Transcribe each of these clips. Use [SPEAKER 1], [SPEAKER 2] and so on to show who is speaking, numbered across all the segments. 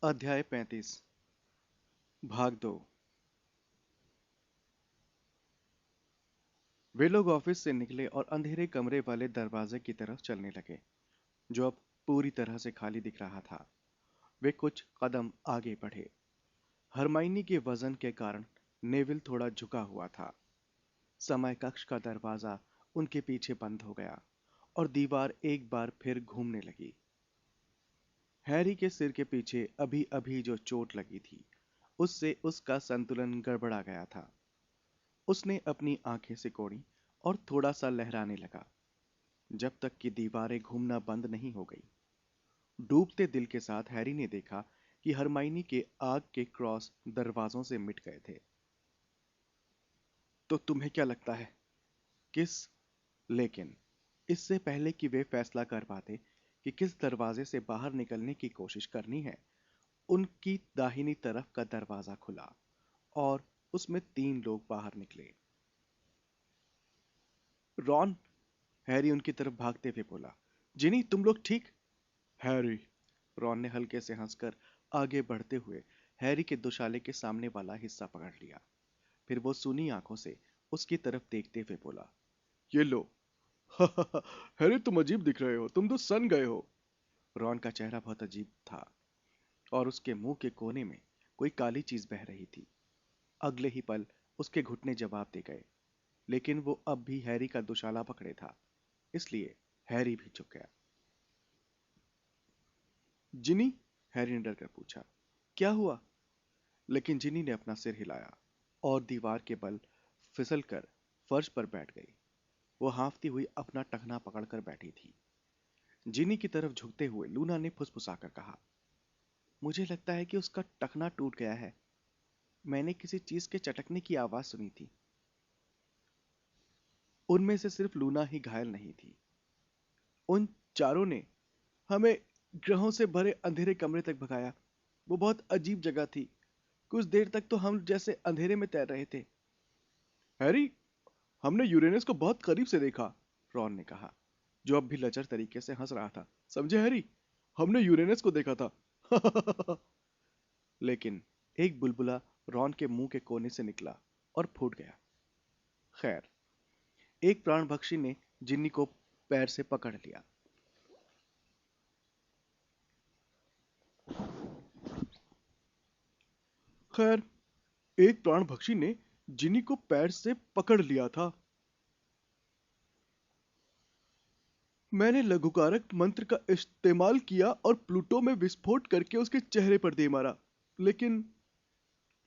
[SPEAKER 1] अध्याय 35। भाग 2। वे लोग ऑफिस से निकले और अंधेरे कमरे वाले दरवाजे की तरफ चलने लगे, जो अब पूरी तरह से खाली दिख रहा था। वे कुछ कदम आगे बढ़े। हरमाइनी के वजन के कारण नेविल थोड़ा झुका हुआ था। समय कक्ष का दरवाजा उनके पीछे बंद हो गया और दीवार एक बार फिर घूमने लगी। हैरी के सिर के पीछे अभी अभी जो चोट लगी थी, उससे उसका संतुलन गड़बड़ा गया था। उसने अपनी आंखें सिकोड़ी और थोड़ा सा लहराने लगा, जब तक कि दीवारें घूमना बंद नहीं हो गई। डूबते दिल के साथ हैरी ने देखा कि हरमाइनी के आग के क्रॉस दरवाजों से मिट गए थे। तो तुम्हें क्या लगता है किस लेकिन इससे पहले कि वे फैसला कर पाते कि किस दरवाजे से बाहर निकलने की कोशिश करनी है, उनकी दाहिनी तरफ का दरवाजा खुला और उसमें 3 लोग बाहर निकले। रॉन, हैरी उनकी तरफ भागते हुए बोला। जिनी, तुम लोग ठीक? हैरी, रॉन ने हल्के से हंसकर आगे बढ़ते हुए हैरी के दुशाले के सामने वाला हिस्सा पकड़ लिया। फिर वो सूनी आंखों से उसकी तरफ देखते हुए बोला, ये लो। हैरी, तुम अजीब दिख रहे हो, तुम तो सन गए हो। रॉन का चेहरा बहुत अजीब था और उसके मुंह के कोने में कोई काली चीज बह रही थी। अगले ही पल उसके घुटने जवाब दे गए, लेकिन वो अब भी हैरी का दुशाला पकड़े था, इसलिए हैरी भी झुक गया। जिनी, हैरी ने डर कर पूछा, क्या हुआ? लेकिन जिनी ने अपना सिर हिलाया और दीवार के बल फिसलकर फर्श पर बैठ गई। वो हांफती हुई अपना टखना पकड़कर बैठी थी। जिनी की तरफ झुकते हुए लूना ने फुसफुसाकर कहा, मुझे लगता है कि उसका टखना टूट गया है। मैंने किसी चीज के चटकने की आवाज सुनी थी। उनमें से सिर्फ लूना ही घायल नहीं थी। उन चारों ने हमें ग्रहों से भरे अंधेरे कमरे तक भगाया। वो बहुत अजीब जगह थी। कुछ देर तक तो हम जैसे अंधेरे में तैर रहे थे। हैरी, हमने यूरेनस को बहुत करीब से देखा, रॉन ने कहा, जो अब भी लचर तरीके से हंस रहा था। समझे हैरी, हमने यूरेनस को देखा था। लेकिन एक बुलबुला रॉन के मुंह के कोने से निकला और फूट गया। खैर, एक प्राणभक्षी ने जिन्नी को पैर से पकड़ लिया। खैर, एक प्राणभक्षी ने जिनी को पैर से पकड़ लिया था। मैंने लघुकारक मंत्र का इस्तेमाल किया और प्लूटो में विस्फोट करके उसके चेहरे पर दे मारा। लेकिन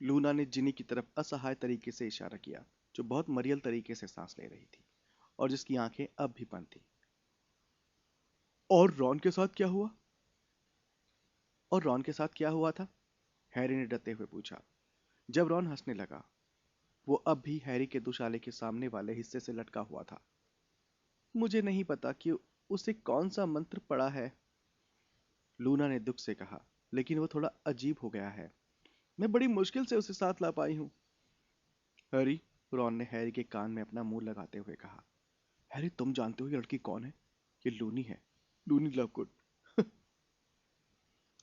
[SPEAKER 1] लूना ने जिनी की तरफ असहाय तरीके से इशारा किया, जो बहुत मरियल तरीके से सांस ले रही थी और जिसकी आंखें अब भी बंद थी। और रॉन के साथ क्या हुआ? और रॉन के साथ क्या हुआ था? हैरी ने डरते हुए पूछा। जब रॉन हंसने लगा, वो अब भी हैरी के दुशाले के सामने वाले हिस्से से लटका हुआ था। मुझे नहीं पता कि उसे कौन सा मंत्र पड़ा है, लूना ने दुख से कहा, लेकिन वो थोड़ा अजीब हो गया है। मैं बड़ी मुश्किल से उसे साथ ला पाई हूँ। हैरी, रॉन ने हैरी के कान में अपना मुंह लगाते हुए कहा, हैरी, तुम जानते हो ये लड़की कौन है? ये लूनी है, लूनी लवगुड।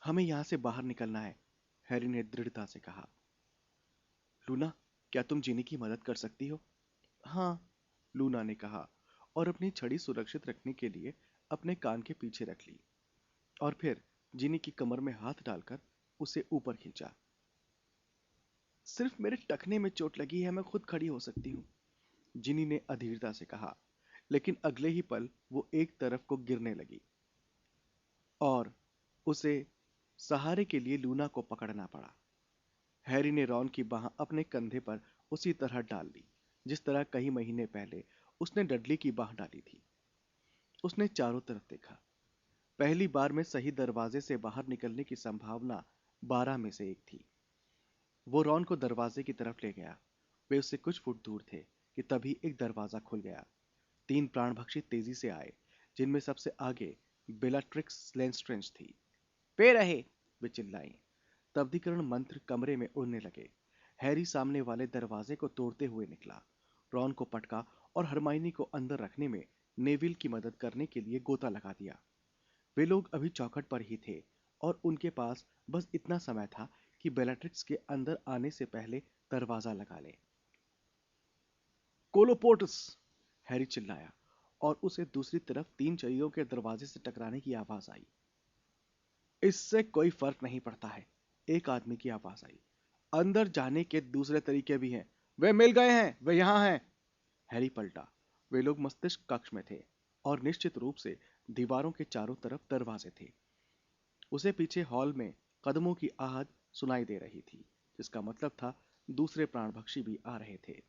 [SPEAKER 1] हमें यहाँ से बाहर निकलना है, हैरी ने दृढ़ता से कहा। लूना, क्या तुम जीनी की मदद कर सकती हो? हाँ, लूना ने कहा और अपनी छड़ी सुरक्षित रखने के लिए अपने कान के पीछे रख ली और फिर जीनी की कमर में हाथ डालकर उसे ऊपर खींचा। सिर्फ मेरे टखने में चोट लगी है, मैं खुद खड़ी हो सकती हूँ, जिनी ने अधीरता से कहा। लेकिन अगले ही पल वो एक तरफ को गिरने लगी और उसे सहारे के लिए लूना को पकड़ना पड़ा। हैरी ने रॉन की बाह अपने कंधे पर उसी तरह डाल ली जिस तरह कई महीने पहले उसने डडली की बाह डाली थी। उसने चारों तरफ देखा। पहली बार में सही दरवाजे से बाहर निकलने की संभावना 12 में से एक थी। वो रॉन को दरवाजे की तरफ ले गया। वे उससे कुछ फुट दूर थे कि तभी एक दरवाजा खुल गया। 3 प्राणभक्षी तेजी से आए, जिनमें सबसे आगे बेलाट्रिक्स लेस्ट्रेंज थी। पे रहे, वे चिल्लाई। तब्दीकरण मंत्र कमरे में उड़ने लगे। हैरी सामने वाले दरवाजे को तोड़ते हुए निकला, रॉन को पटका और हरमाइनी को अंदर रखने में नेविल की मदद करने के लिए गोता लगा दिया। वे लोग अभी चौखट पर ही थे और उनके पास बस इतना समय था कि बेलाट्रिक्स के अंदर आने से पहले दरवाजा लगा ले। कोलोपोर्टस, हैरी चिल्लाया और उसे दूसरी तरफ 3 के दरवाजे से टकराने की आवाज आई। इससे कोई फर्क नहीं पड़ता है, एक आदमी की आवाज आई। अंदर जाने के दूसरे तरीके भी हैं। वे मिल गए हैं, वे यहां हैं। हैरी पलटा। वे लोग मस्तिष्क कक्ष में थे और निश्चित रूप से दीवारों के चारों तरफ दरवाजे थे। उसे पीछे हॉल में कदमों की आहट सुनाई दे रही थी, जिसका मतलब था दूसरे प्राणभक्षी भी आ रहे थे।